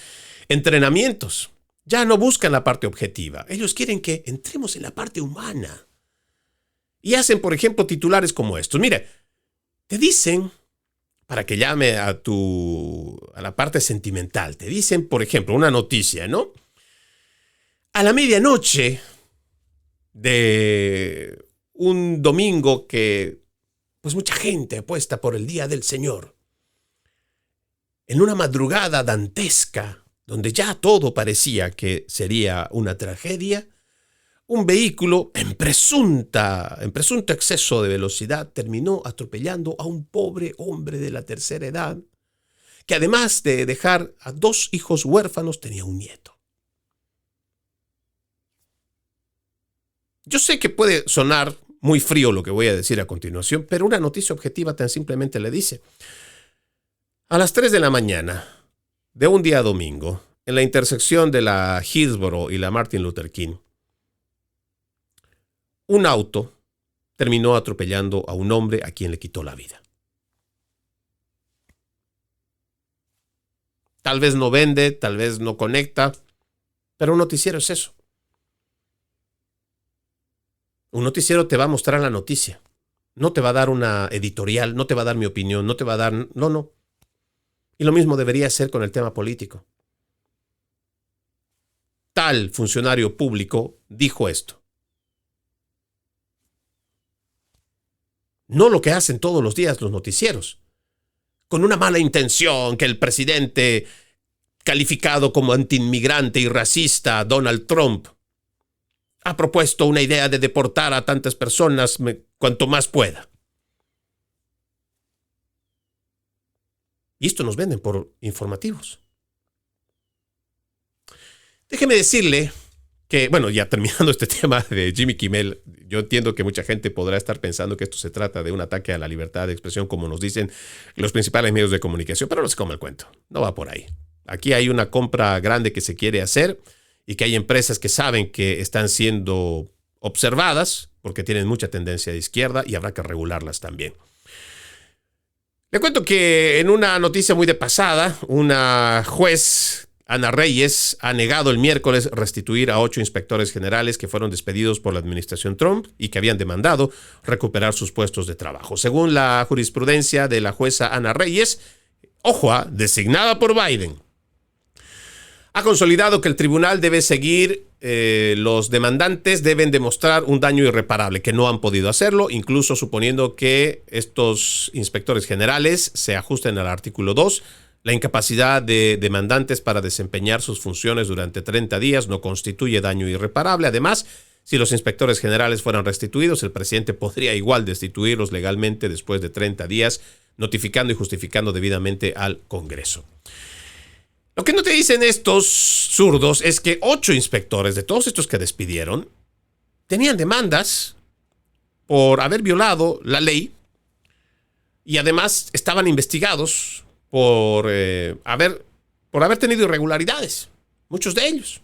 Speaker 5: entrenamientos. Ya no buscan la parte objetiva. Ellos quieren que entremos en la parte humana. Y hacen, por ejemplo, titulares como estos. Mira, te dicen, para que llame a la parte sentimental, te dicen, por ejemplo, una noticia, ¿no? A la medianoche de un domingo que, pues mucha gente apuesta por el Día del Señor. En una madrugada dantesca, donde ya todo parecía que sería una tragedia, un vehículo en presunto exceso de velocidad terminó atropellando a un pobre hombre de la tercera edad, que además de dejar a 2 hijos huérfanos, tenía un nieto. Yo sé que puede sonar muy frío lo que voy a decir a continuación, pero una noticia objetiva tan simplemente le dice: a las 3 de la mañana de un día domingo, en la intersección de la Hillsborough y la Martin Luther King, un auto terminó atropellando a un hombre a quien le quitó la vida. Tal vez no vende, tal vez no conecta, pero un noticiero es eso. Un noticiero te va a mostrar la noticia. No te va a dar una editorial, no te va a dar mi opinión, no te va a dar... No. Y lo mismo debería ser con el tema político. Tal funcionario público dijo esto. No lo que hacen todos los días los noticieros. Con una mala intención, que el presidente, calificado como antiinmigrante y racista, Donald Trump, ha propuesto una idea de deportar a tantas personas cuanto más pueda. Y esto nos venden por informativos. Déjeme decirle que, bueno, ya terminando este tema de Jimmy Kimmel, yo entiendo que mucha gente podrá estar pensando que esto se trata de un ataque a la libertad de expresión, como nos dicen los principales medios de comunicación, pero no se come el cuento. No va por ahí. Aquí hay una compra grande que se quiere hacer, y que hay empresas que saben que están siendo observadas porque tienen mucha tendencia de izquierda y habrá que regularlas también. Le cuento que en una noticia muy de pasada, una juez, Ana Reyes, ha negado el miércoles restituir a 8 inspectores generales que fueron despedidos por la administración Trump y que habían demandado recuperar sus puestos de trabajo. Según la jurisprudencia de la jueza Ana Reyes, designada por Biden, ha consolidado que el tribunal debe seguir, los demandantes deben demostrar un daño irreparable, que no han podido hacerlo, incluso suponiendo que estos inspectores generales se ajusten al artículo 2. La incapacidad de demandantes para desempeñar sus funciones durante 30 días no constituye daño irreparable. Además, si los inspectores generales fueran restituidos, el presidente podría igual destituirlos legalmente después de 30 días, notificando y justificando debidamente al Congreso. Lo que no te dicen estos zurdos es que 8 inspectores de todos estos que despidieron tenían demandas por haber violado la ley y además estaban investigados por haber tenido irregularidades, muchos de ellos.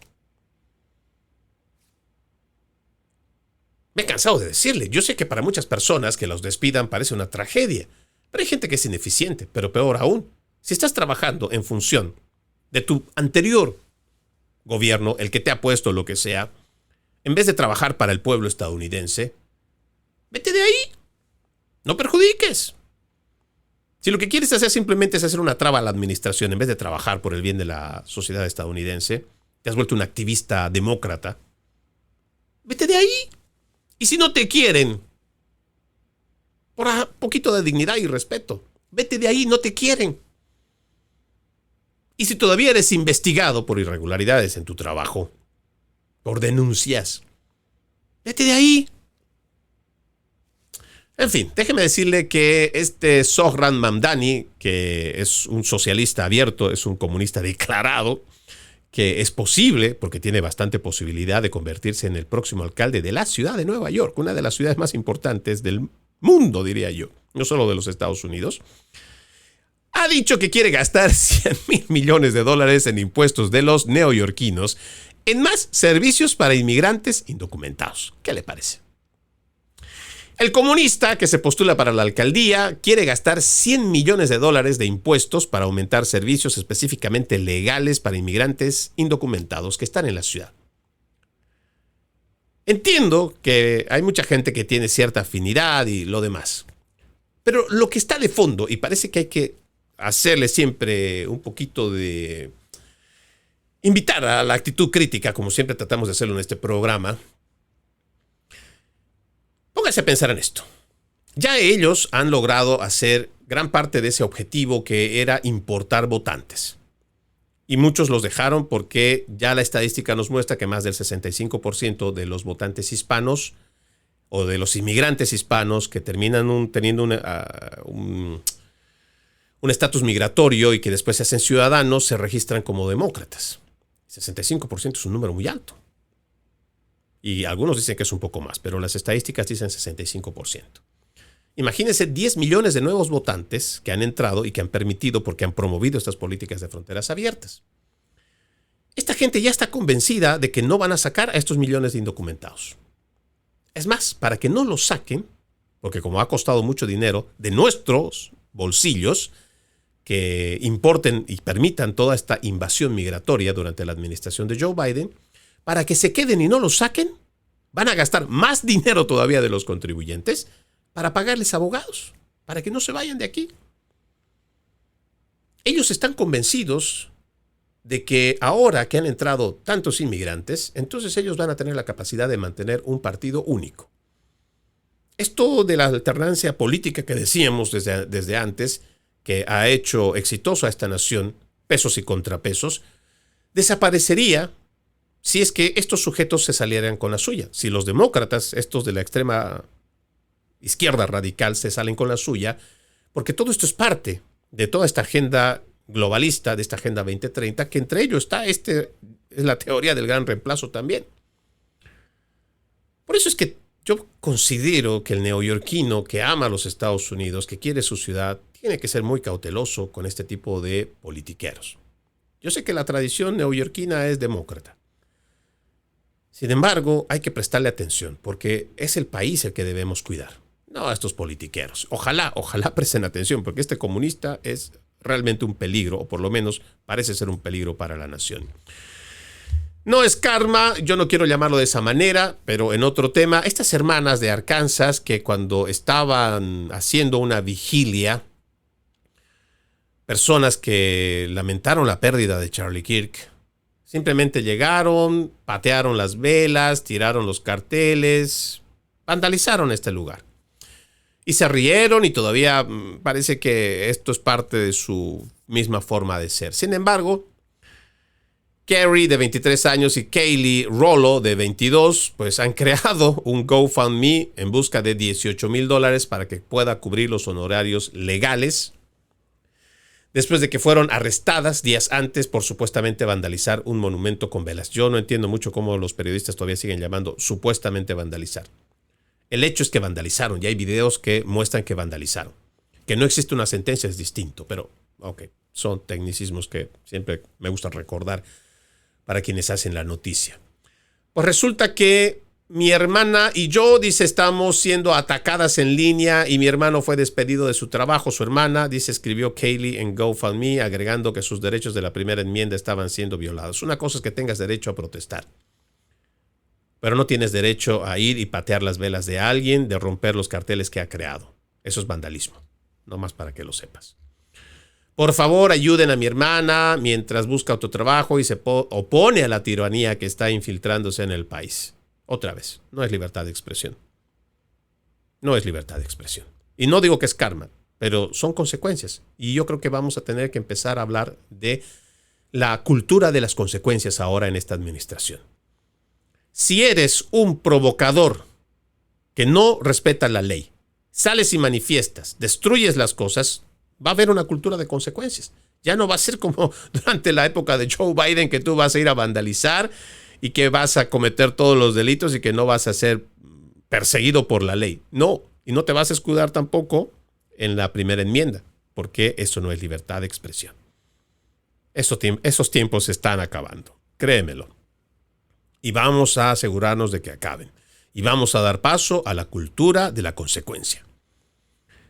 Speaker 5: Me he cansado de decirle, yo sé que para muchas personas que los despidan parece una tragedia, Pero hay gente que es ineficiente, pero peor aún, si estás trabajando en función de tu anterior gobierno, el que te ha puesto lo que sea, en vez de trabajar para el pueblo estadounidense, vete de ahí. No perjudiques. Si lo que quieres hacer simplemente es hacer una traba a la administración en vez de trabajar por el bien de la sociedad estadounidense, te has vuelto un activista demócrata, vete de ahí. Y si no te quieren, por un poquito de dignidad y respeto, vete de ahí, no te quieren. Y si todavía eres investigado por irregularidades en tu trabajo, por denuncias, vete de ahí. En fin, déjeme decirle que este Zohran Mamdani, que es un socialista abierto, es un comunista declarado, que es posible, porque tiene bastante posibilidad de convertirse en el próximo alcalde de la ciudad de Nueva York, una de las ciudades más importantes del mundo, diría yo, no solo de los Estados Unidos, ha dicho que quiere gastar $100,000 millones en impuestos de los neoyorquinos en más servicios para inmigrantes indocumentados. ¿Qué le parece? El comunista que se postula para la alcaldía quiere gastar $100 millones de impuestos para aumentar servicios específicamente legales para inmigrantes indocumentados que están en la ciudad. Entiendo que hay mucha gente que tiene cierta afinidad y lo demás, pero lo que está de fondo, y parece que hay que hacerle siempre un poquito de invitar a la actitud crítica, como siempre tratamos de hacerlo en este programa. Póngase a pensar en esto. Ya ellos han logrado hacer gran parte de ese objetivo que era importar votantes. Y muchos los dejaron porque ya la estadística nos muestra que más del 65% de los votantes hispanos o de los inmigrantes hispanos que terminan teniendo un estatus migratorio y que después se hacen ciudadanos se registran como demócratas. 65% es un número muy alto. Y algunos dicen que es un poco más, pero las estadísticas dicen 65%. Imagínense 10 millones de nuevos votantes que han entrado y que han permitido porque han promovido estas políticas de fronteras abiertas. Esta gente ya está convencida de que no van a sacar a estos millones de indocumentados. Es más, para que no los saquen, porque como ha costado mucho dinero de nuestros bolsillos, que importen y permitan toda esta invasión migratoria durante la administración de Joe Biden, para que se queden y no los saquen, van a gastar más dinero todavía de los contribuyentes para pagarles abogados, para que no se vayan de aquí. Ellos están convencidos de que ahora que han entrado tantos inmigrantes, entonces ellos van a tener la capacidad de mantener un partido único. Esto de la alternancia política que decíamos desde antes, que ha hecho exitoso a esta nación, pesos y contrapesos, desaparecería si es que estos sujetos se salieran con la suya. Si los demócratas, estos de la extrema izquierda radical, se salen con la suya, porque todo esto es parte de toda esta agenda globalista, de esta agenda 2030, que entre ellos está es la teoría del gran reemplazo también. Por eso es que yo considero que el neoyorquino que ama a los Estados Unidos, que quiere su ciudad, tiene que ser muy cauteloso con este tipo de politiqueros. Yo sé que la tradición neoyorquina es demócrata. Sin embargo, hay que prestarle atención, porque es el país el que debemos cuidar, no a estos politiqueros. Ojalá presten atención, porque este comunista es realmente un peligro, o por lo menos parece ser un peligro para la nación. No es karma, yo no quiero llamarlo de esa manera, pero en otro tema, estas hermanas de Arkansas que cuando estaban haciendo una vigilia, personas que lamentaron la pérdida de Charlie Kirk, simplemente llegaron, patearon las velas, tiraron los carteles, vandalizaron este lugar. Y se rieron y todavía parece que esto es parte de su misma forma de ser. Sin embargo, Carrie, de 23 años, y Kaylee Rollo, de 22, pues han creado un GoFundMe en busca de $18,000 para que pueda cubrir los honorarios legales, después de que fueron arrestadas días antes por supuestamente vandalizar un monumento con velas. Yo no entiendo mucho cómo los periodistas todavía siguen llamando supuestamente vandalizar. El hecho es que vandalizaron, y hay videos que muestran que vandalizaron. Que no existe una sentencia es distinto, pero ok, son tecnicismos que siempre me gusta recordar para quienes hacen la noticia. Pues resulta que mi hermana y yo, dice, estamos siendo atacadas en línea y mi hermano fue despedido de su trabajo. Su hermana, dice, escribió Kaylee en GoFundMe, agregando que sus derechos de la primera enmienda estaban siendo violados. Una cosa es que tengas derecho a protestar, pero no tienes derecho a ir y patear las velas de alguien, de romper los carteles que ha creado. Eso es vandalismo, nomás para que lo sepas. Por favor, ayuden a mi hermana mientras busca otro trabajo y se opone a la tiranía que está infiltrándose en el país. Otra vez, no es libertad de expresión. No es libertad de expresión. Y no digo que es karma, pero son consecuencias. Y yo creo que vamos a tener que empezar a hablar de la cultura de las consecuencias ahora en esta administración. Si eres un provocador que no respeta la ley, sales y manifiestas, destruyes las cosas, va a haber una cultura de consecuencias. Ya no va a ser como durante la época de Joe Biden, que tú vas a ir a vandalizar y que vas a cometer todos los delitos y que no vas a ser perseguido por la ley. No, y no te vas a escudar tampoco en la primera enmienda, porque eso no es libertad de expresión. Esos tiempos se están acabando, créemelo. Y vamos a asegurarnos de que acaben. Y vamos a dar paso a la cultura de la consecuencia.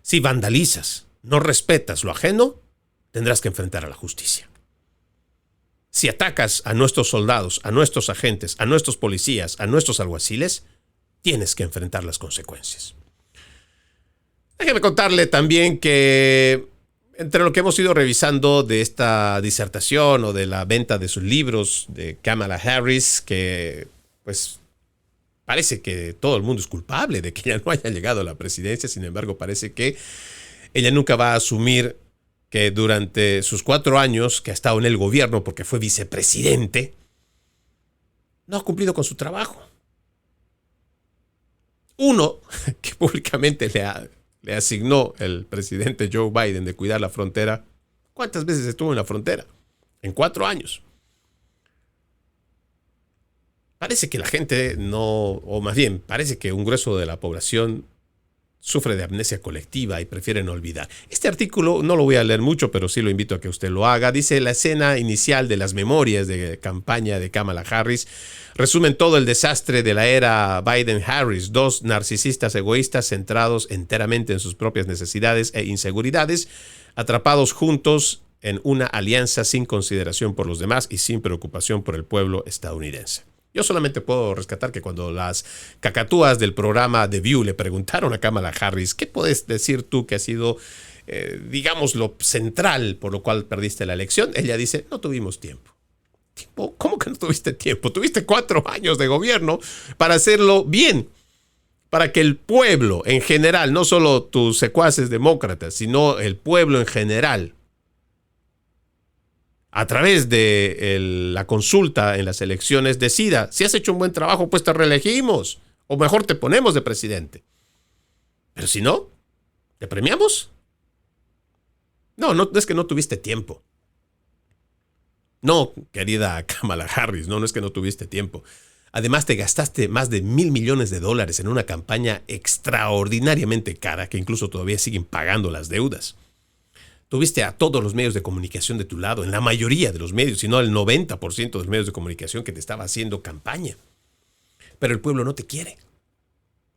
Speaker 5: Si vandalizas, no respetas lo ajeno, tendrás que enfrentar a la justicia. Si atacas a nuestros soldados, a nuestros agentes, a nuestros policías, a nuestros alguaciles, tienes que enfrentar las consecuencias. Déjeme contarle también que entre lo que hemos ido revisando de esta disertación o de la venta de sus libros de Kamala Harris, que pues parece que todo el mundo es culpable de que ella no haya llegado a la presidencia, sin embargo parece que ella nunca va a asumir que durante sus 4 años que ha estado en el gobierno, porque fue vicepresidente, no ha cumplido con su trabajo. Uno, que públicamente le asignó el presidente Joe Biden de cuidar la frontera. ¿Cuántas veces estuvo en la frontera? En 4 años. Parece que la gente no, o más bien, parece que un grueso de la población sufre de amnesia colectiva y prefieren olvidar. Este artículo no lo voy a leer mucho, pero sí lo invito a que usted lo haga. Dice: la escena inicial de las memorias de campaña de Kamala Harris resumen todo el desastre de la era Biden-Harris, 2 narcisistas egoístas centrados enteramente en sus propias necesidades e inseguridades, atrapados juntos en una alianza sin consideración por los demás y sin preocupación por el pueblo estadounidense. Yo solamente puedo rescatar que cuando las cacatúas del programa The View le preguntaron a Kamala Harris, ¿qué puedes decir tú que ha sido, digamos, lo central por lo cual perdiste la elección? Ella dice: no tuvimos tiempo. ¿Cómo que no tuviste tiempo? Tuviste 4 años de gobierno para hacerlo bien, para que el pueblo en general, no solo tus secuaces demócratas, sino el pueblo en general, a través de la consulta en las elecciones, decida: si has hecho un buen trabajo, pues te reelegimos, o mejor te ponemos de presidente. Pero si no, ¿te premiamos? No es que no tuviste tiempo. No, querida Kamala Harris, no es que no tuviste tiempo. Además, te gastaste más de $1,000 millones en una campaña extraordinariamente cara, que incluso todavía siguen pagando las deudas. Tuviste a todos los medios de comunicación de tu lado, en la mayoría de los medios, si no el 90% de los medios de comunicación que te estaba haciendo campaña. Pero el pueblo no te quiere.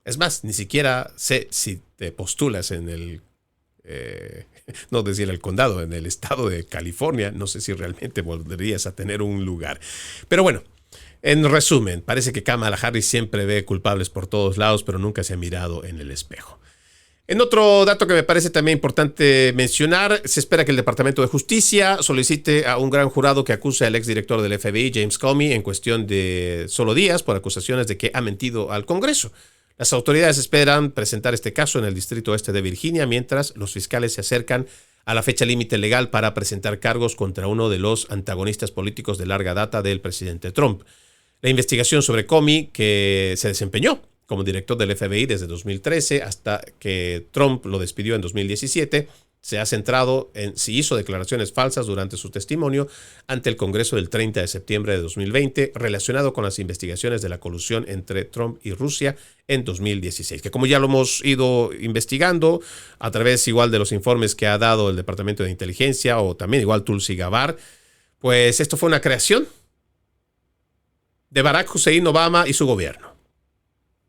Speaker 5: Es más, ni siquiera sé si te postulas en el, no decir el condado, en el estado de California. No sé si realmente volverías a tener un lugar. Pero bueno, en resumen, parece que Kamala Harris siempre ve culpables por todos lados, pero nunca se ha mirado en el espejo. En otro dato que me parece también importante mencionar, se espera que el Departamento de Justicia solicite a un gran jurado que acuse al exdirector del FBI, James Comey, en cuestión de solo días por acusaciones de que ha mentido al Congreso. Las autoridades esperan presentar este caso en el Distrito Este de Virginia, mientras los fiscales se acercan a la fecha límite legal para presentar cargos contra uno de los antagonistas políticos de larga data del presidente Trump. La investigación sobre Comey, que se desempeñó como director del FBI desde 2013 hasta que Trump lo despidió en 2017, se ha centrado en si hizo declaraciones falsas durante su testimonio ante el Congreso del 30 de septiembre de 2020 relacionado con las investigaciones de la colusión entre Trump y Rusia en 2016, que como ya lo hemos ido investigando a través igual de los informes que ha dado el Departamento de Inteligencia o también igual Tulsi Gabbard, pues esto fue una creación de Barack Hussein Obama y su gobierno.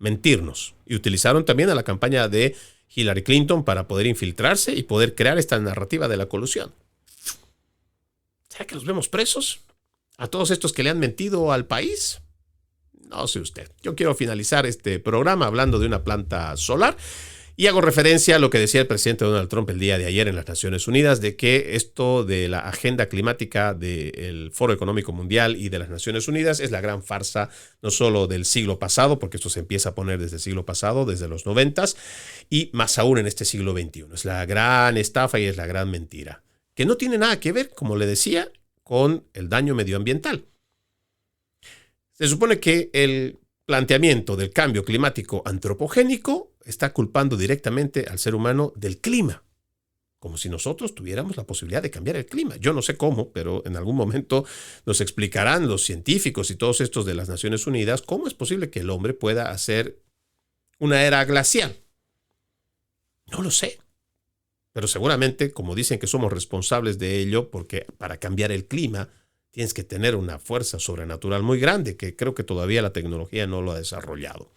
Speaker 5: mentirnos. Y utilizaron también a la campaña de Hillary Clinton para poder infiltrarse y poder crear esta narrativa de la colusión. ¿Será que los vemos presos? ¿A todos estos que le han mentido al país? No sé usted. Yo quiero finalizar este programa hablando de una planta solar y hago referencia a lo que decía el presidente Donald Trump el día de ayer en las Naciones Unidas, de que esto de la agenda climática del Foro Económico Mundial y de las Naciones Unidas es la gran farsa, no solo del siglo pasado, porque esto se empieza a poner desde el siglo pasado, desde los 90s, y más aún en este siglo XXI. Es la gran estafa y es la gran mentira, que no tiene nada que ver, como le decía, con el daño medioambiental. Se supone que el planteamiento del cambio climático antropogénico está culpando directamente al ser humano del clima, como si nosotros tuviéramos la posibilidad de cambiar el clima. Yo no sé cómo, pero en algún momento nos explicarán los científicos y todos estos de las Naciones Unidas cómo es posible que el hombre pueda hacer una era glacial. No lo sé, pero seguramente, como dicen que somos responsables de ello, porque para cambiar el clima tienes que tener una fuerza sobrenatural muy grande, que creo que todavía la tecnología no lo ha desarrollado.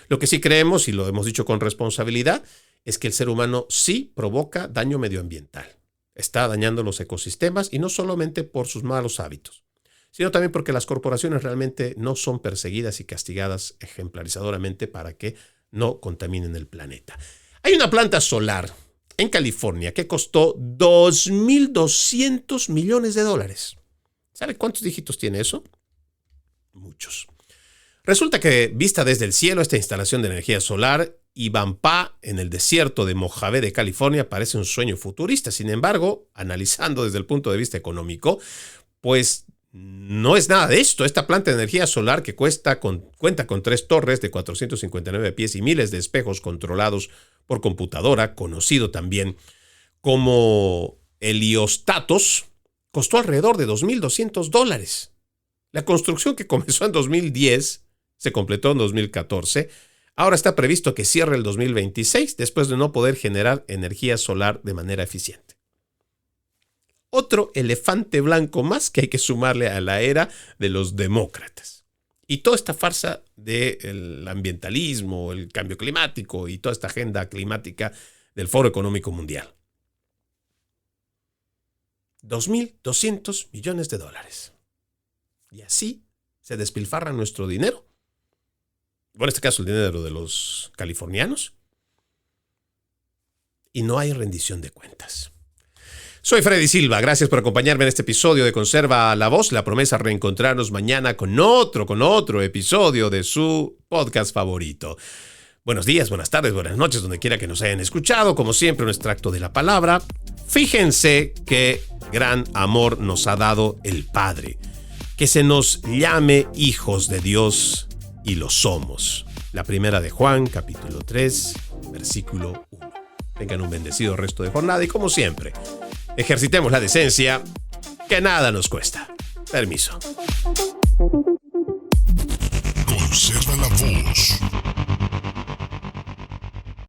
Speaker 5: Lo que sí creemos, y lo hemos dicho con responsabilidad, es que el ser humano sí provoca daño medioambiental. Está dañando los ecosistemas, y no solamente por sus malos hábitos, sino también porque las corporaciones realmente no son perseguidas y castigadas ejemplarizadoramente para que no contaminen el planeta. Hay una planta solar en California que costó $2.200 millones. ¿Sabe cuántos dígitos tiene eso? Muchos. Resulta que, vista desde el cielo, esta instalación de energía solar, Ivanpah, en el desierto de Mojave de California, parece un sueño futurista. Sin embargo, analizando desde el punto de vista económico, pues no es nada de esto. Esta planta de energía solar que cuenta con 3 torres de 459 pies y miles de espejos controlados por computadora, conocido también como heliostatos, costó alrededor de $2.200. La construcción, que comenzó en 2010, se completó en 2014. Ahora está previsto que cierre el 2026 después de no poder generar energía solar de manera eficiente. Otro elefante blanco más que hay que sumarle a la era de los demócratas. Y toda esta farsa del ambientalismo, el cambio climático y toda esta agenda climática del Foro Económico Mundial. $2.200 millones. Y así se despilfarra nuestro dinero. Bueno, en este caso el dinero de los californianos. Y no hay rendición de cuentas. Soy Freddy Silva, gracias por acompañarme en este episodio de Conserva la Voz. La promesa es reencontrarnos mañana con otro episodio de su podcast favorito. Buenos días, buenas tardes, buenas noches, donde quiera que nos hayan escuchado. Como siempre, un extracto de la palabra. Fíjense qué gran amor nos ha dado el Padre. Que se nos llame hijos de Dios, y lo somos. La primera de Juan, capítulo 3, versículo 1. Tengan un bendecido resto de jornada y, como siempre, ejercitemos la decencia, que nada nos cuesta. Permiso.